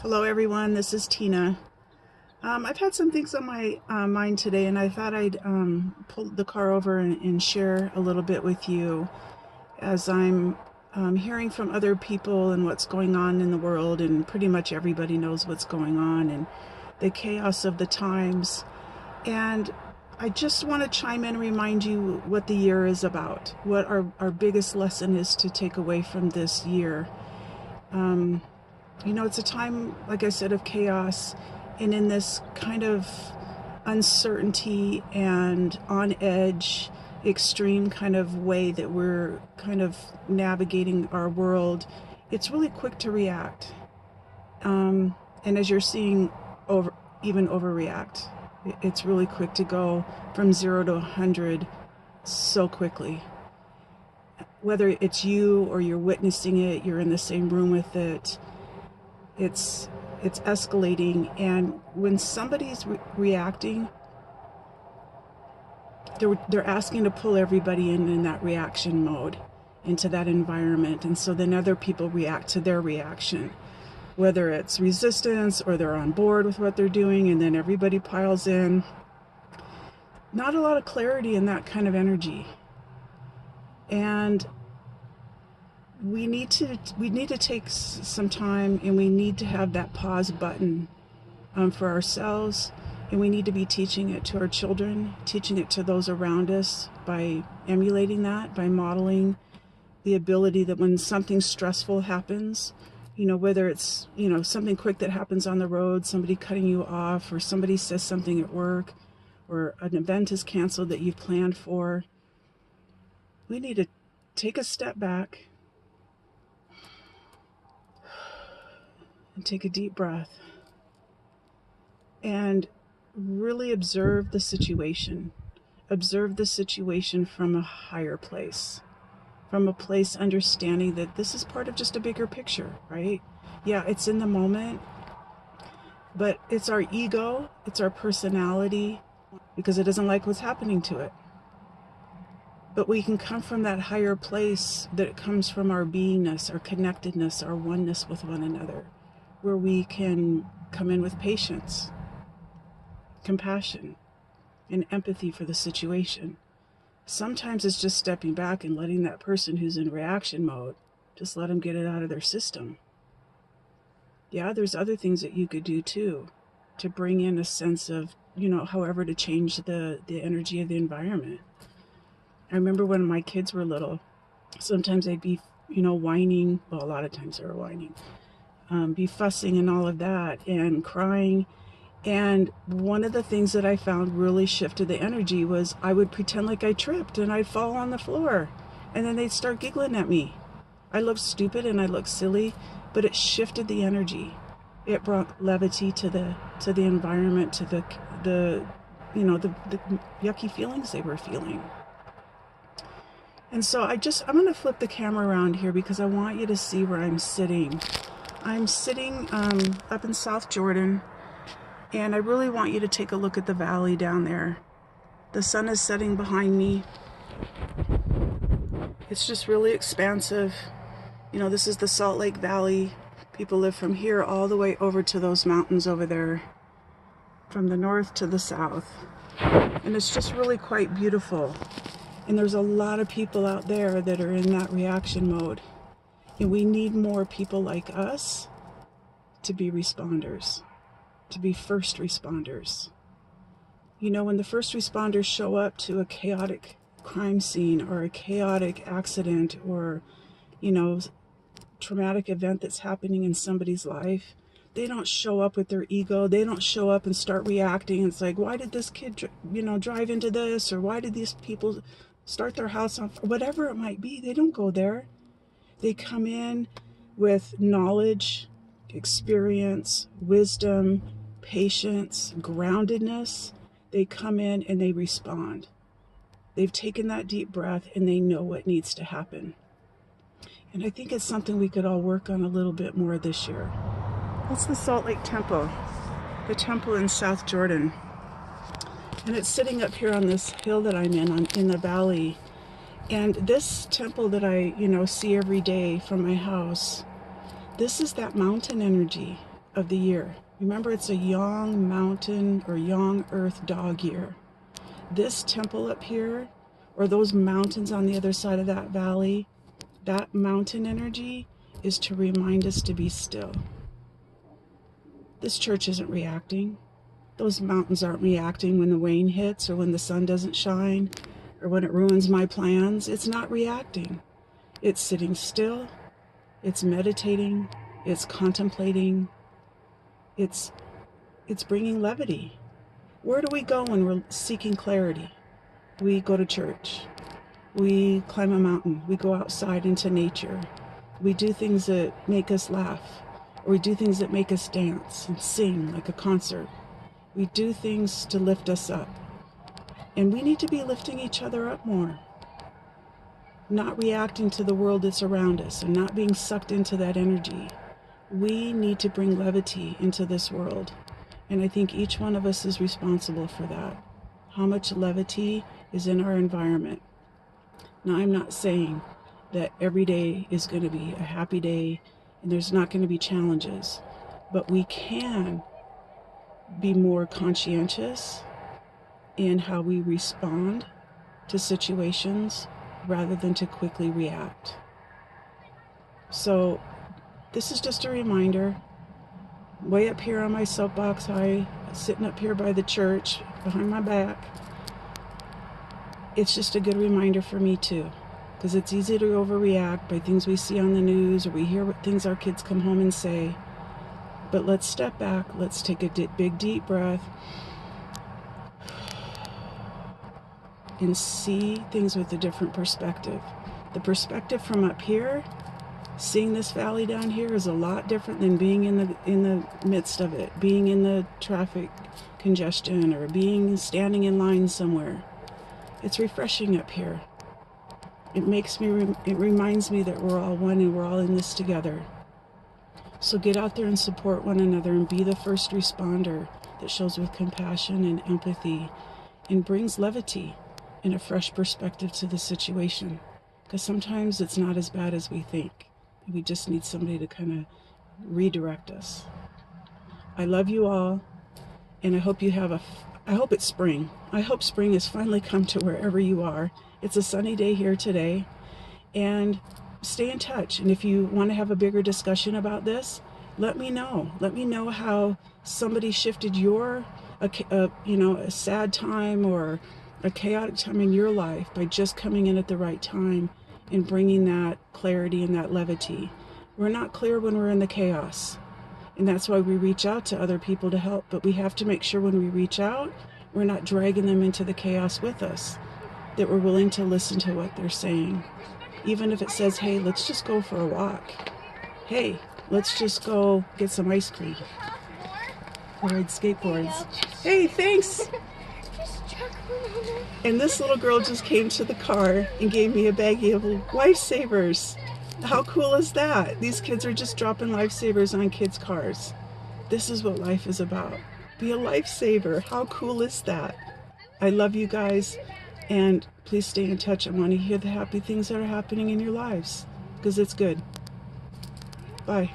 Hello everyone, this is Tina. I've had some things on my mind today, and I thought I'd pull the car over and share a little bit with you as I'm hearing from other people and what's going on in the world, and pretty much everybody knows what's going on and the chaos of the times. And I just want to chime in and remind you what the year is about, what our biggest lesson is to take away from this year. It's a time, like I said, of chaos, and in this kind of uncertainty and on edge, extreme kind of way that we're kind of navigating our world, it's really quick to react. And as you're seeing, even overreact. It's really quick to go from 0 to 100 so quickly. Whether it's you or you're witnessing it, you're in the same room with it, it's escalating. And when somebody's reacting, they're asking to pull everybody in that reaction mode, into that environment. And so then other people react to their reaction, whether it's resistance or they're on board with what they're doing, and then everybody piles in. Not a lot of clarity in that kind of energy. And we need to take some time, and we need to have that pause button for ourselves, and we need to be teaching it to our children, teaching it to those around us, by emulating that, by modeling the ability that when something stressful happens, whether it's something quick that happens on the road, somebody cutting you off, or somebody says something at work, or an event is canceled that you've planned for, we need to take a step back and take a deep breath and really observe the situation. Observe the situation from a higher place, from a place understanding that this is part of just a bigger picture, right? Yeah, it's in the moment, but it's our ego, it's our personality, because it doesn't like what's happening to it. But we can come from that higher place that comes from our beingness, our connectedness, our oneness with one another, where we can come in with patience, compassion, and empathy for the situation. Sometimes it's just stepping back and letting that person who's in reaction mode, just let them get it out of their system. Yeah, there's other things that you could do too, to bring in a sense of, however to change the energy of the environment. I remember when my kids were little, sometimes they'd be, whining. Well, a lot of times they were whining, be fussing and all of that, and crying. And one of the things that I found really shifted the energy was I would pretend like I tripped and I'd fall on the floor, and then they'd start giggling at me. I looked stupid and I looked silly, but it shifted the energy. It brought levity to the environment, to the yucky feelings they were feeling. And so I'm going to flip the camera around here because I want you to see where I'm sitting. I'm sitting up in South Jordan, and I really want you to take a look at the valley down there. The sun is setting behind me. It's just really expansive. This is the Salt Lake Valley. People live from here all the way over to those mountains over there, from the north to the south. And it's just really quite beautiful. And there's a lot of people out there that are in that reaction mode. And we need more people like us to be responders, to be first responders. When the first responders show up to a chaotic crime scene or a chaotic accident or, traumatic event that's happening in somebody's life, they don't show up with their ego. They don't show up and start reacting. It's like, why did this kid, drive into this? Or why did these people start their house on fire? Whatever it might be, they don't go there. They come in with knowledge, experience, wisdom, patience, groundedness. They come in and they respond. They've taken that deep breath and they know what needs to happen. And I think it's something we could all work on a little bit more this year. That's the Salt Lake Temple, the temple in South Jordan. And it's sitting up here on this hill that I'm in the valley. And this temple that I, see every day from my house, this is that mountain energy. of the year. Remember, it's a young mountain or young earth dog year. This temple up here, or those mountains on the other side of that valley, that mountain energy is to remind us to be still. This church isn't reacting. Those mountains aren't reacting when the rain hits or when the sun doesn't shine or when it ruins my plans. It's not reacting. It's sitting still. It's meditating. It's contemplating. It's bringing levity. Where do we go when we're seeking clarity? We go to church. We climb a mountain. We go outside into nature. We do things that make us laugh, or we do things that make us dance and sing like a concert. We do things to lift us up. And we need to be lifting each other up more. Not reacting to the world that's around us and not being sucked into that energy. We need to bring levity into this world. And I think each one of us is responsible for that. How much levity is in our environment. Now, I'm not saying that every day is going to be a happy day and there's not going to be challenges, but we can be more conscientious in how we respond to situations rather than to quickly react. So this is just a reminder, way up here on my soapbox high, sitting up here by the church behind my back. It's just a good reminder for me too, because it's easy to overreact by things we see on the news or we hear what things our kids come home and say. But let's step back, let's take a big deep breath and see things with a different perspective. The perspective from up here, seeing this valley down here, is a lot different than being in the midst of it, being in the traffic congestion or standing in line somewhere. It's refreshing up here. It reminds me that we're all one and we're all in this together. So get out there and support one another and be the first responder that shows with compassion and empathy and brings levity and a fresh perspective to the situation. Because sometimes it's not as bad as we think. We just need somebody to kind of redirect us. I love you all, and I hope you have I hope it's spring. I hope spring has finally come to wherever you are. It's a sunny day here today, and stay in touch. And if you want to have a bigger discussion about this, let me know. Let me know how somebody shifted a sad time or a chaotic time in your life by just coming in at the right time and bringing that clarity and that levity. We're not clear when we're in the chaos. And that's why we reach out to other people to help. But we have to make sure when we reach out, we're not dragging them into the chaos with us, that we're willing to listen to what they're saying. Even if it says, hey, let's just go for a walk. Hey, let's just go get some ice cream. Or ride skateboards. Hey, thanks. And this little girl just came to the car and gave me a baggie of lifesavers. How cool is that? These kids are just dropping lifesavers on kids' cars. This is what life is about. Be a lifesaver. How cool is that? I love you guys, and please stay in touch. I want to hear the happy things that are happening in your lives, because it's good. Bye.